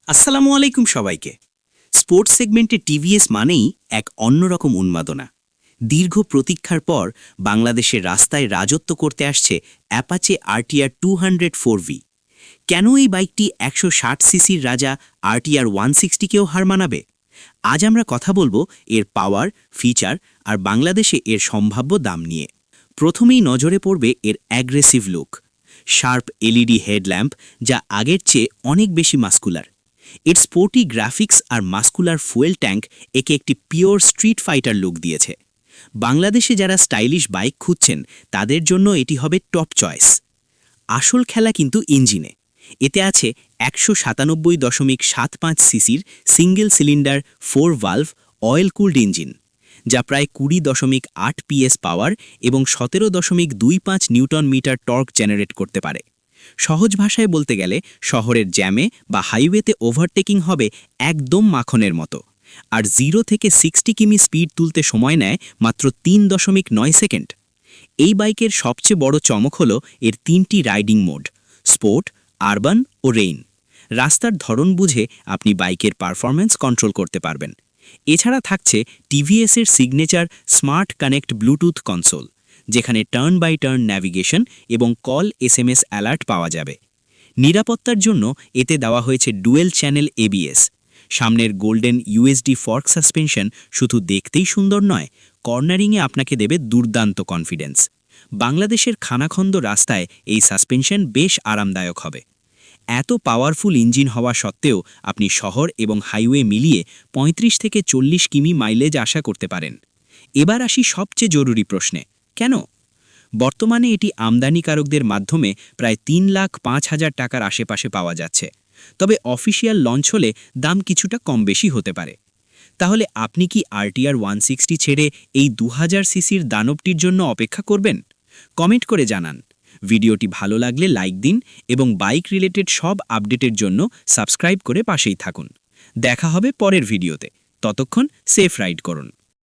আসসালামু আলাইকুম সবাইকে। স্পোর্টস সেগমেন্টে টিভিএস মানেই এক অন্যরকম উন্মাদনা। দীর্ঘ প্রতীক্ষার পর বাংলাদেশের রাস্তায় রাজত্ব করতে আসছে অ্যাপাচে আরটিআর 204V। কেন এই বাইকটি 160 সিসির রাজা আরটিআর 160কেও হার মানাবে? আজ আমরা কথা বলবো এর পাওয়ার, ফিচার আর বাংলাদেশে এর সম্ভাব্য দাম নিয়ে। প্রথমেই নজরে পড়বে এর aggressive look. Sharp LED headlamp, যা আগের চেয়ে অনেক বেশি মাস্কুলার। এর স্পোর্টি গ্রাফিক্স আর মাস্কুলার ফুয়েল ট্যাঙ্ক একে একটি পিওর স্ট্রিট ফাইটার লুক দিয়েছে। বাংলাদেশে যারা স্টাইলিশ বাইক খুঁজছেন তাদের জন্য এটি হবে টপ চয়েস। আসল খেলা কিন্তু ইঞ্জিনে। এতে আছে 197.75 সিসির single cylinder 4 valve oil cooled engine, যা প্রায় 20.8 পিএস পাওয়ার এবং 17.25 নিউটন মিটার টর্ক জেনারেট করতে পারে। সহজ ভাষায় বলতে গেলে শহরের জ্যামে বা হাইওয়েতে ওভারটেকিং হবে একদম মাখনের মতো। আর 0 থেকে 60 কিমি স্পিড তুলতে সময় নেয় মাত্র 3.9 সেকেন্ড। এই বাইকের সবচেয়ে বড় চমক হলো এর 3টি রাইডিং মোড: স্পোর্ট, আরবান ও রেইন। রাস্তার ধরন বুঝে আপনি বাইকের পারফরম্যান্স কন্ট্রোল করতে পারবেন। এছাড়া থাকছে টিভিএসের signature smart connect Bluetooth console, যেখানে টার্ন বাই টার্ন ন্যাভিগেশন এবং কল এসএমএস অ্যালার্ট পাওয়া যাবে। নিরাপত্তার জন্য এতে দেওয়া হয়েছে ডুয়েল চ্যানেল এবিএস। সামনের গোল্ডেন ইউএসডি ফর্ক সাসপেনশন শুধু দেখতেই সুন্দর নয়, কর্নারিংয়ে আপনাকে দেবে দুর্দান্ত কনফিডেন্স। বাংলাদেশের খানাখন্দ রাস্তায় এই সাসপেনশন বেশ আরামদায়ক হবে। এত পাওয়ারফুল ইঞ্জিন হওয়া সত্ত্বেও আপনি শহর এবং হাইওয়ে মিলিয়ে 35 থেকে 40 কিমি মাইলেজ আশা করতে পারেন। এবার আসি সবচেয়ে জরুরি প্রশ্নে, কেন? বর্তমানে এটি আমদানিকারকদের মাধ্যমে প্রায় 3,05,000 টাকার আশেপাশে পাওয়া যাচ্ছে, তবে অফিসিয়াল লঞ্চ হলে দাম কিছুটা কম বেশি হতে পারে। তাহলে আপনি কি আরটিআর 160 ছেড়ে এই 2000 সিসির দানবটির জন্য অপেক্ষা করবেন? কমেন্ট করে জানান। ভিডিওটি ভালো লাগলে লাইক দিন এবং বাইক রিলেটেড সব আপডেটের জন্য সাবস্ক্রাইব করে পাশেই থাকুন। দেখা হবে পরের ভিডিওতে। ততক্ষণ সেফ রাইড করুন।